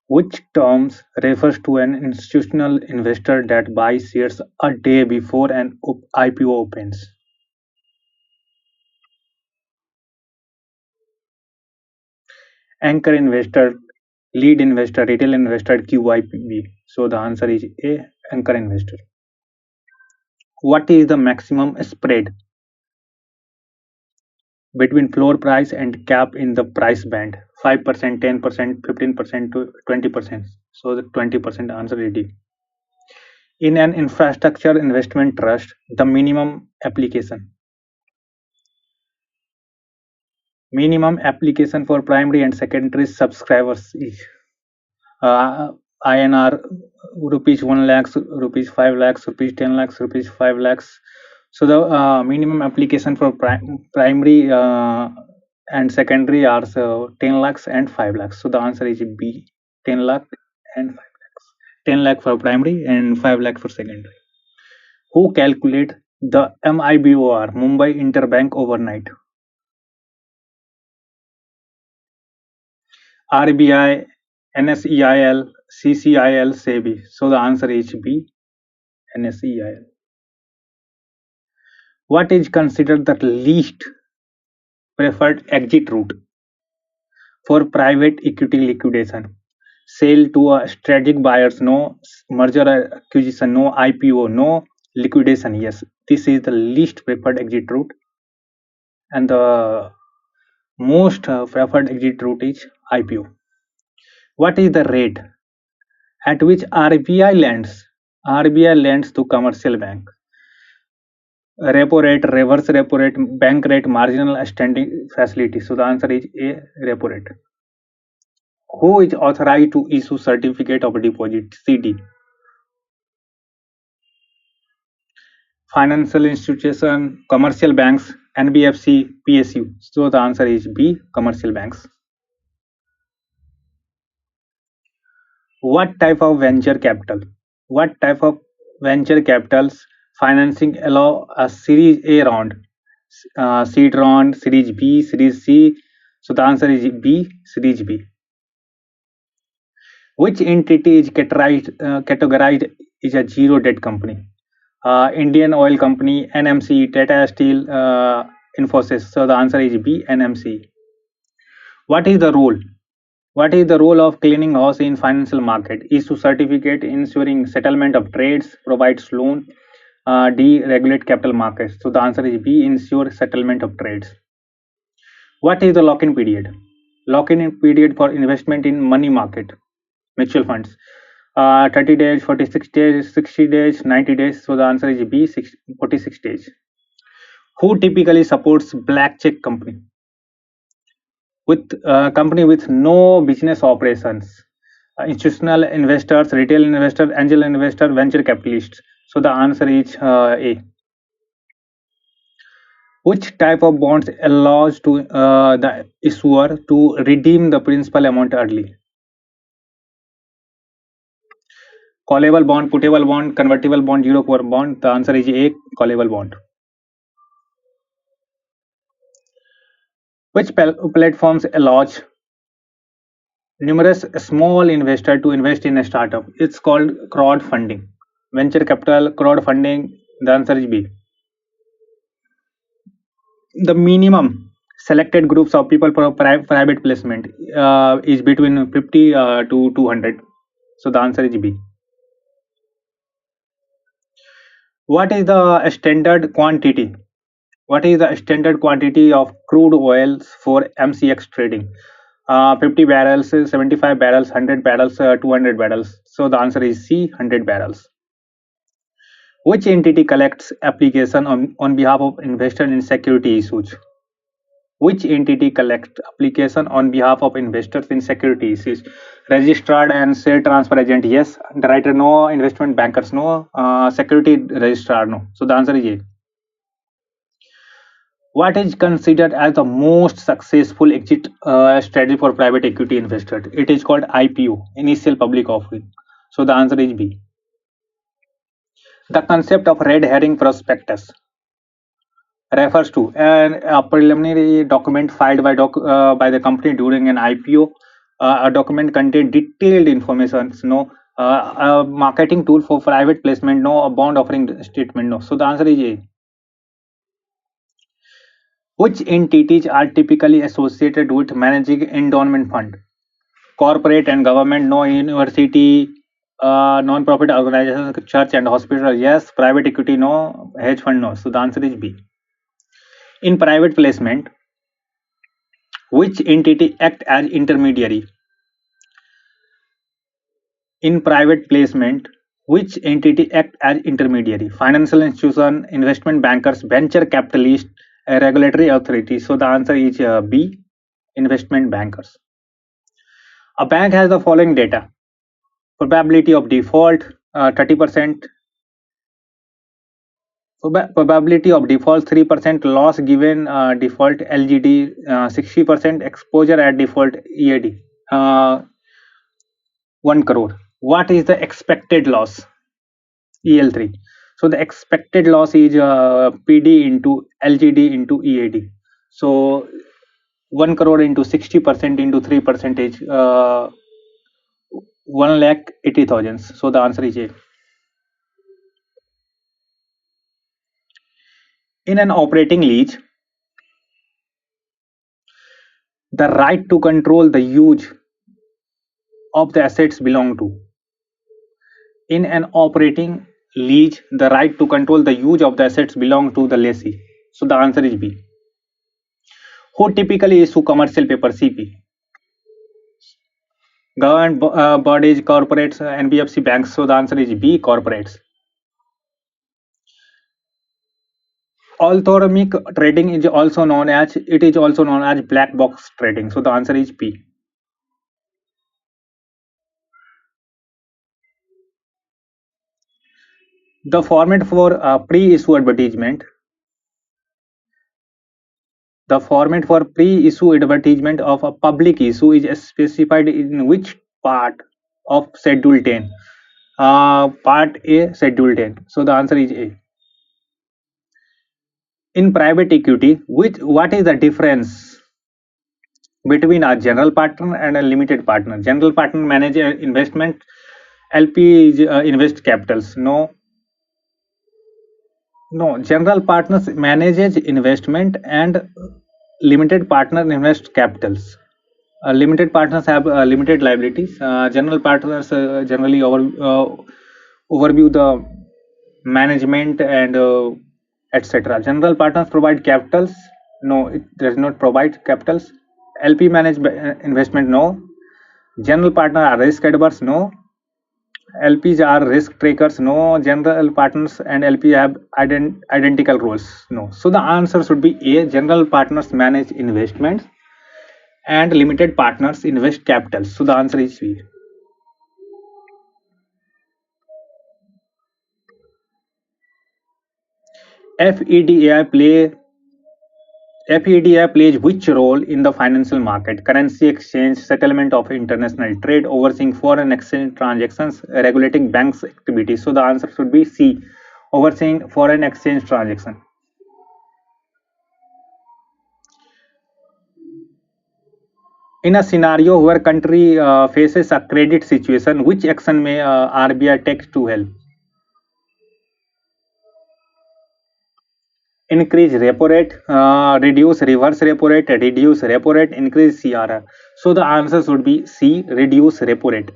Which terms refers to an institutional investor that buys shares a day before an IPO opens? Anchor investor, lead investor, retail investor, QIP. So the answer is A, anchor investor. What is the maximum spread between floor price and cap in the price band? 5%, 10%, 15% to 20%. So the 20% answer is D. In an infrastructure investment trust, the minimum application for primary and secondary subscribers is uh, INR rupees 1 lakhs, rupees 5 lakhs, rupees 10 lakhs, rupees 5 lakhs. So the minimum application for primary and secondary are 10 lakhs and 5 lakhs. So the answer is B, 10 lakh and 5 lakhs. 10 lakh for primary and 5 lakh for secondary. Who calculate the MIBOR, Mumbai Interbank Overnight? RBI, NSEIL, CCIL, SEBI. So the answer is B, NSEIL. What is considered the least preferred exit route for private equity liquidation? Sale to a strategic buyers, no. Merger or acquisition, no. IPO, no. Liquidation, yes. This is the least preferred exit route, and the most preferred exit route is IPO. What is the rate at which RBI lends? RBI lends to commercial bank. Repo rate, reverse repo rate, bank rate, marginal standing facility. So the answer is A, repo rate. Who is authorized to issue certificate of deposit? CD. Financial institution, commercial banks, NBFC, PSU. So the answer is B, commercial banks. What type of venture capital? What type of venture capitals financing allow a Series A round, seed round, Series B, Series C? So the answer is B, Series B. Which entity is categorized is a zero debt company? Indian Oil Company, NMC, Tata Steel, Infosys. So the answer is B, NMC. What is the role? What is the role of cleaning house in financial market? Issue certificate, ensuring settlement of trades, provides loan, deregulate capital markets. So the answer is B, ensure settlement of trades. What is the lock-in period? Lock-in period for investment in money market, mutual funds. 30 days, 46 days, 60 days, 90 days. So the answer is B, 46 days. Who typically supports black check company? With company with no business operations, institutional investors, retail investors, angel investor, venture capitalists. So the answer is A. Which type of bonds allows to the issuer to redeem the principal amount early? Callable bond, puttable bond, convertible bond, zero coupon bond. The answer is A, callable bond. Which platforms allows numerous small investors to invest in a startup? It's called crowdfunding. Venture capital, crowdfunding. The answer is B. The minimum selected groups of people for private placement is between 50 to 200. So the answer is B. What is the standard quantity? What is the standard quantity of crude oils for MCX trading? 50 barrels, 75 barrels, 100 barrels, 200 barrels. So the answer is C, 100 barrels. Which entity collects application on behalf of investor in security issues? Which entity collects application on behalf of investors in security issues? Registered and share transfer agent, yes. Underwriter, no. Investment bankers, no. Security registrar, no. So the answer is A. What is considered as the most successful exit strategy for private equity investors? It is called IPO, initial public offering. So the answer is B. The concept of red herring prospectus refers to a preliminary document filed by the company during an IPO A document contain detailed information. No. A marketing tool for private placement. No. A bond offering statement. No. So the answer is A. Which entities are typically associated with managing endowment fund? Corporate and government, no. University, non-profit organizations, church and hospital, yes. Private equity, no. Hedge fund, no. So the answer is B. In private placement, which entity act as intermediary? In private placement, which entity act as intermediary? Financial institution, investment bankers, venture capitalist, a regulatory authority. So the answer is B. Investment bankers. A bank has the following data: probability of default 30%, probability of default 3%, loss given default LGD 60%, exposure at default EAD 1 crore. What is the expected loss? EL3. So the expected loss is PD into LGD into EAD. So 1 crore into 60% into 3% is 1,80,000. So the answer is A. In an operating lease, the right to control the use of the assets belong to. In an operating lease, the right to control the use of the assets belong to the lessee. So the answer is B. Who typically issue commercial paper? CP. Government bodies, corporates, NBFC banks. So the answer is B. Corporates. Algorithmic trading is also known as black box trading. So the answer is B. The format for pre-issue advertisement. The format for pre-issue advertisement of a public issue is specified in which part of Schedule 10? Part A, Schedule 10. So the answer is A. In private equity, what is the difference between a general partner and a limited partner? General partner manage investment, LP is, invest capitals. No. General partners manages investment and limited partner invest capitals. Limited partners have limited liabilities. General partners generally overview the management and etc. General partners provide capitals. No, it does not provide capitals. LP manage investment. No. General partner are risk adverse. No. LPs are risk takers. No. General partners and LP have identical roles. No. So the answer should be A. General partners manage investments and limited partners invest capital. So the answer is B. FEDAI play FEDI plays which role in the financial market? Currency exchange, settlement of international trade, overseeing foreign exchange transactions, regulating banks' activities. So the answer should be C. Overseeing foreign exchange transaction. In a scenario where country faces a credit situation, which action may RBI take to help? Increase repo rate, reduce reverse repo rate, reduce repo rate, increase CRR. So the answer should be C. Reduce repo rate.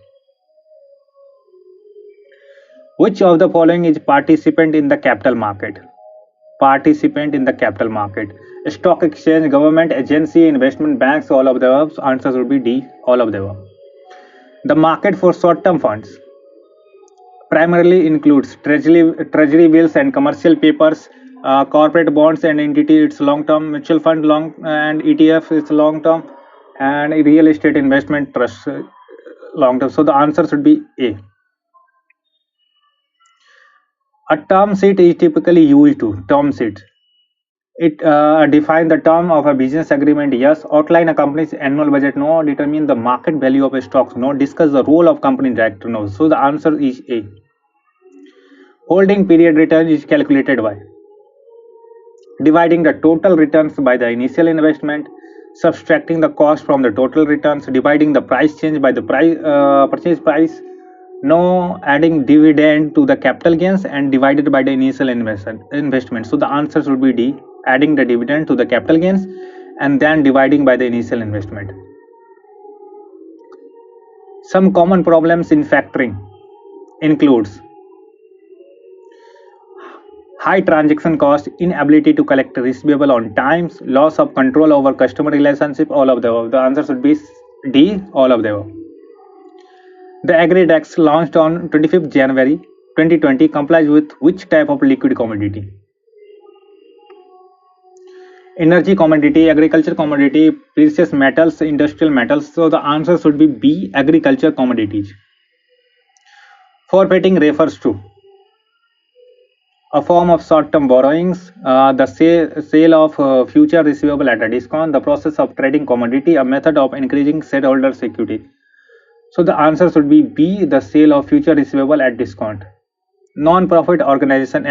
Which of the following is participant in the capital market? Participant in the capital market. Stock exchange, government agency, investment banks, all of the above. Answer would be D. All of the above. The market for short-term funds primarily includes treasury bills and commercial papers, corporate bonds and entity. It's long-term mutual fund, long and ETF is long-term, and real estate investment trust long-term. So the answer should be A. A term sheet is typically used to term sheet. It define the term of a business agreement. Yes. Outline a company's annual budget. No. Determine the market value of a stocks. No. Discuss the role of company director. No. So the answer is A. Holding period return is calculated by dividing the total returns by the initial investment, subtracting the cost from the total returns, dividing the price change by the purchase price, no adding dividend to the capital gains, and divided by the initial investment. So the answers would be D, adding the dividend to the capital gains and then dividing by the initial investment. Some common problems in factoring includes high transaction cost, inability to collect receivable on times, loss of control over customer relationship, all of the above. The answer should be D, all of the above. The AgriDex launched on 25th January 2020 complies with which type of liquid commodity? Energy commodity, agriculture commodity, precious metals, industrial metals. So the answer should be B, agriculture commodities. Forfaiting refers to a form of short-term borrowings, the sale of future receivable at a discount, the process of trading commodity, a method of increasing shareholders' equity. So the answer should be B, the sale of future receivable at discount. Non-profit organization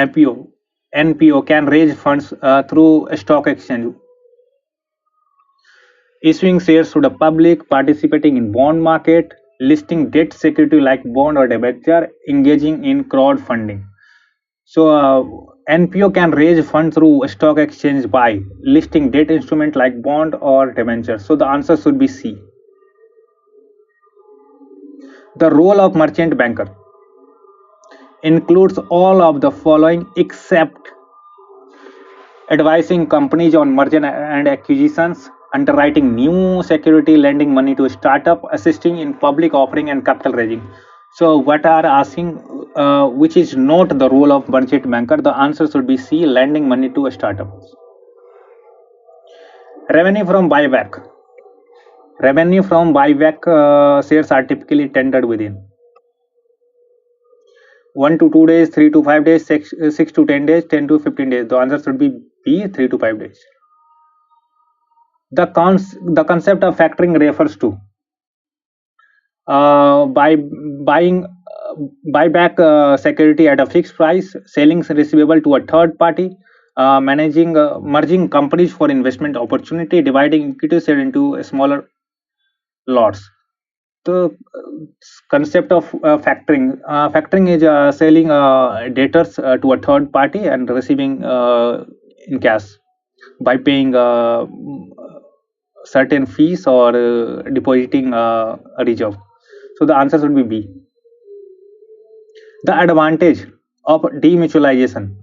NPO can raise funds through a stock exchange, issuing shares to the public, participating in bond market, listing debt security like bond or debenture, engaging in crowdfunding. So NPO can raise funds through a stock exchange by listing debt instrument like bond or debenture. So the answer should be C. The role of merchant banker includes all of the following except advising companies on merger and acquisitions, underwriting new security, lending money to startup, assisting in public offering and capital raising. So what are asking which is not the role of merchant banker? The answer should be C, lending money to a startup. Revenue from buyback. Revenue from buyback shares are typically tendered within 1 to 2 days, 3 to 5 days, 6 to 10 days, 10 to 15 days. The answer should be B, 3 to 5 days. The concept of factoring refers to by buying buyback security at a fixed price, selling receivable to a third party, merging companies for investment opportunity, dividing equity share into smaller lots. The concept of factoring is selling debtors to a third party and receiving in cash by paying certain fees or depositing a reserve. So the answer would be B. The advantage of demutualization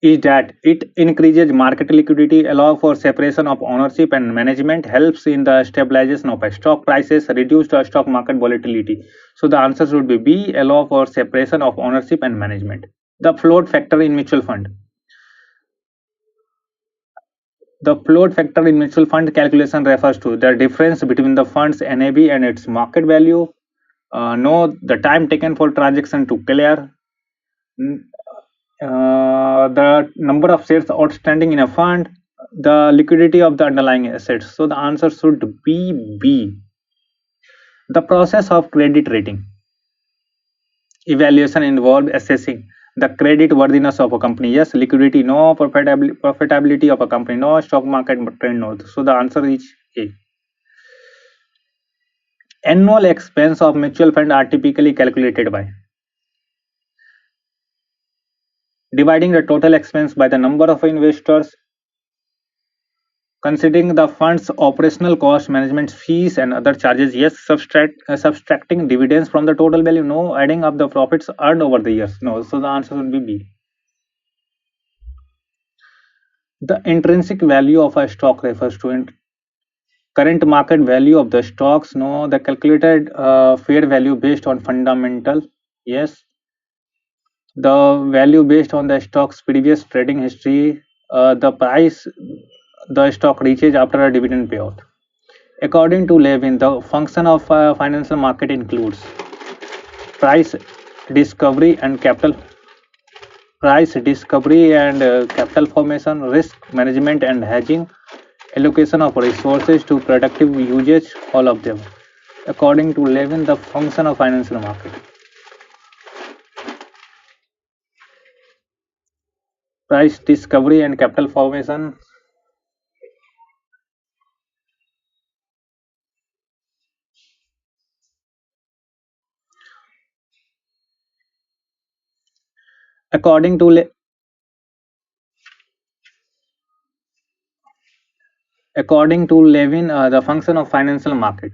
is that it increases market liquidity, allows for separation of ownership and management, helps in the stabilization of stock prices, reduce the stock market volatility. So the answer would be B, allow for separation of ownership and management. The float factor in mutual fund. The float factor in mutual fund calculation refers to the difference between the fund's NAV and its market value. No, the time taken for transaction to clear, the number of shares outstanding in a fund, the liquidity of the underlying assets. So the answer should be B. The process of credit rating. Evaluation involved assessing the credit worthiness of a company. Yes, liquidity no, profitability of a company no, stock market trend no. So the answer is A. Annual expense of mutual fund are typically calculated by dividing the total expense by the number of investors, considering the fund's operational cost, management fees, and other charges. Yes, subtracting dividends from the total value. No, adding up the profits earned over the years. No, so the answer would be B. The intrinsic value of a stock refers to current market value of the stocks. No, the calculated fair value based on fundamental. Yes, the value based on the stock's previous trading history, the price the stock reaches after a dividend payout. According to Levin, the function of financial market includes price discovery and capital capital formation, risk management and hedging, allocation of resources to productive usage, all of them. According to Levin, the function of financial market. Price discovery and capital formation. According to According to Levin, the function of financial market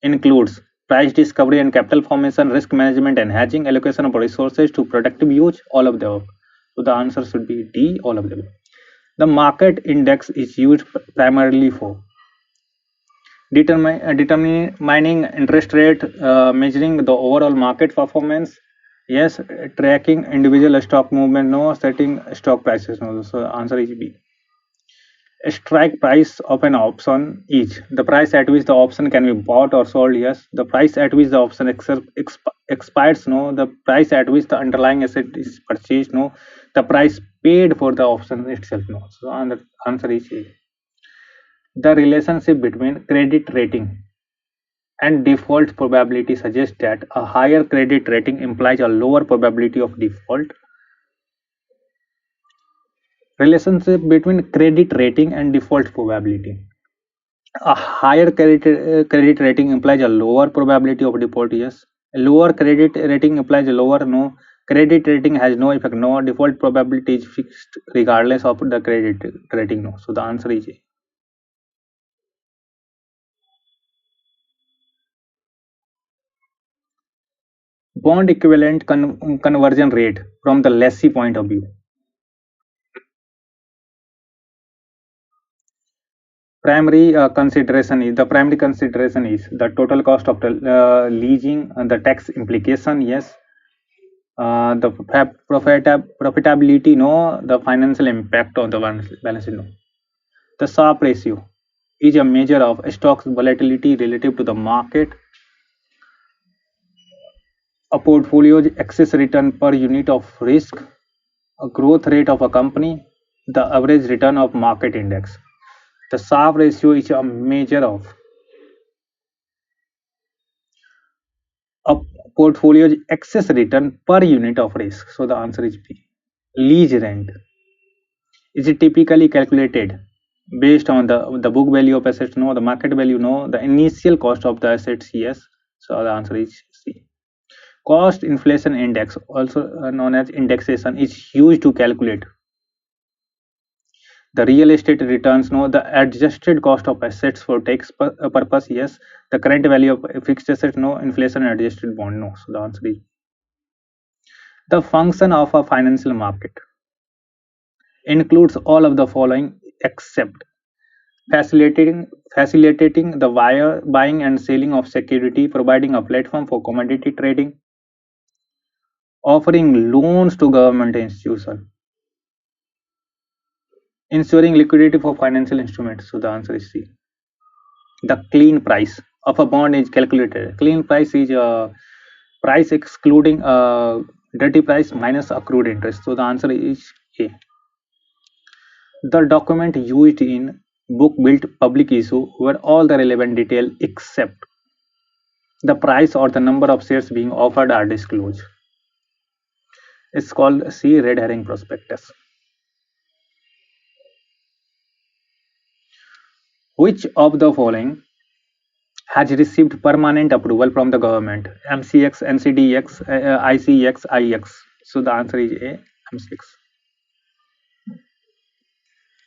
includes price discovery and capital formation, risk management and hedging, allocation of resources to productive use, all of the above. So the answer should be D, all of the above. The market index is used primarily for determining interest rate, measuring the overall market performance, yes, tracking individual stock movement, no, setting stock prices, no. So the answer is B. A strike price of an option is the price at which the option can be bought or sold, yes. The price at which the option expires, no. The price at which the underlying asset is purchased, no. The price paid for the option itself, no. So the answer is A. The relationship between credit rating and default probability suggests that a higher credit rating implies a lower probability of default. Relationship between credit rating and default probability. A higher credit rating implies a lower probability of default, yes. A lower credit rating implies a lower, no. Credit rating has no effect, no. Default probability is fixed regardless of the credit rating, no. So the answer is A. Bond equivalent conversion rate from the lessee point of view. Primary consideration is the total cost of the leasing and the tax implication, yes. The profitability, no. The financial impact on the balance sheet, no. The Sharpe ratio is a measure of stock's volatility relative to the market. A portfolio's excess return per unit of risk, a growth rate of a company, the average return of market index. The Sharpe ratio is a measure of a portfolio's excess return per unit of risk. So the answer is B. Lease rent is typically calculated based on the book value of assets, no. The market value, no. The initial cost of the assets, yes. So the answer is C. Cost inflation index, also known as indexation, is used to calculate the real estate returns, no. The adjusted cost of assets for tax purpose, yes. The current value of a fixed asset, no. Inflation adjusted bond, no. So the answer is the function of a financial market includes all of the following except facilitating the buying and selling of security, providing a platform for commodity trading, offering loans to government institutions, ensuring liquidity for financial instruments. So the answer is C. The clean price of a bond is calculated. Clean price is a price excluding dirty price minus accrued interest. So the answer is A. The document used in book built public issue where all the relevant detail except the price or the number of shares being offered are disclosed. It's called C, red herring prospectus. Which of the following has received permanent approval from the government? MCX, NCDX, ICX, IX. So the answer is A, MCX.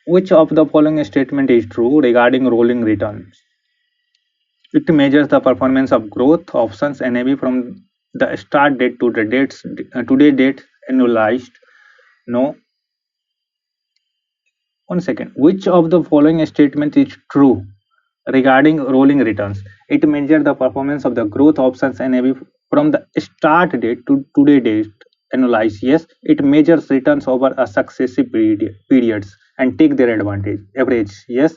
Which of the following statement is true regarding rolling returns? It measures the performance of growth options NAV from the start date to the today date annualized. No. One second. Which of the following statement is true regarding rolling returns? It measures the performance of the growth options NAV from the start date to today date annualized. Yes, it measures returns over a successive periods and take their advantage average. Yes,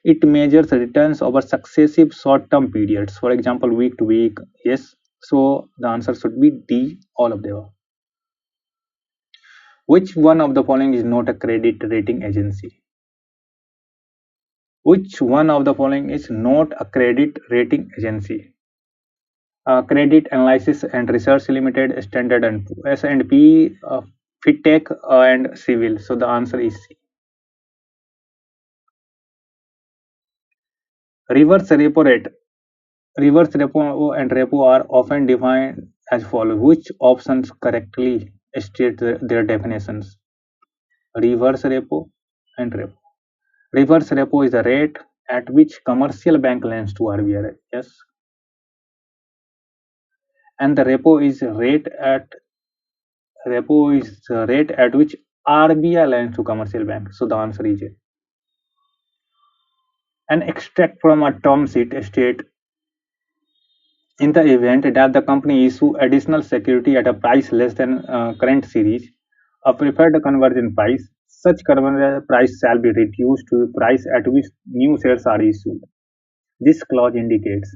it measures returns over successive short-term periods. For example, week to week. Yes, so the answer should be D. All of them. Which one of the following is not a credit rating agency? Which one of the following is not a credit rating agency? Credit Analysis and Research Limited, Standard and S&P, FITech, and Civil. So the answer is C. Reverse repo rate. Reverse repo and repo are often defined as follows. Which options correctly state their definitions: reverse repo and repo. Reverse repo is the rate at which commercial bank lends to RBI. Yes, and the repo is the rate at which RBI lends to commercial bank. So the answer is A. An extract from a term sheet state in the event that the company issue additional security at a price less than current series, a preferred conversion price, such conversion price shall be reduced to the price at which new shares are issued. This clause indicates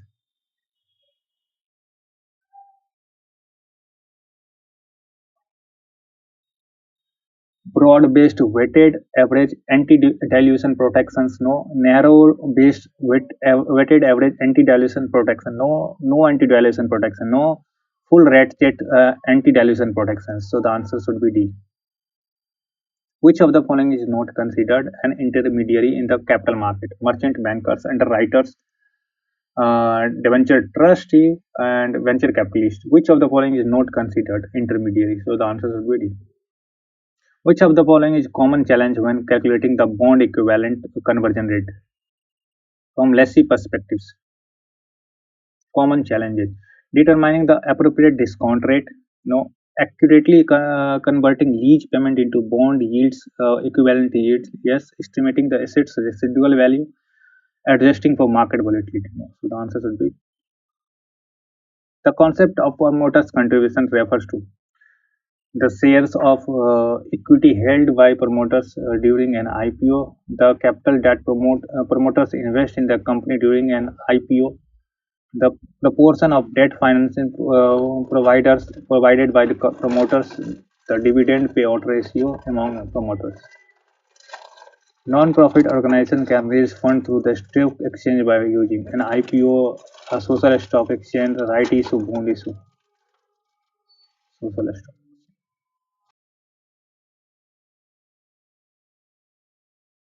broad-based weighted average anti-dilution protections, no narrow-based weighted average anti-dilution protection, no anti-dilution protection, no full ratchet anti-dilution protections. So the answer should be D. Which of the following is not considered an intermediary in the capital market? Merchant bankers, underwriters, debenture trustee, and venture capitalist. Which of the following is not considered intermediary? So the answer should be D. Which of the following is common challenge when calculating the bond equivalent conversion rate? From lessee perspectives, common challenges: determining the appropriate discount rate, no, accurately converting lease payment into bond yields, equivalent yields, yes, estimating the asset's residual value, adjusting for market volatility. No. So the answer should be the concept of promoter's contribution refers to the shares of equity held by promoters during an IPO, the capital that promoters invest in the company during an IPO, the portion of debt financing provided by the promoters, the dividend payout ratio among promoters. Non-profit organization can raise funds through the stock exchange by using an IPO, a social stock exchange, right issue, bond issue, social stock.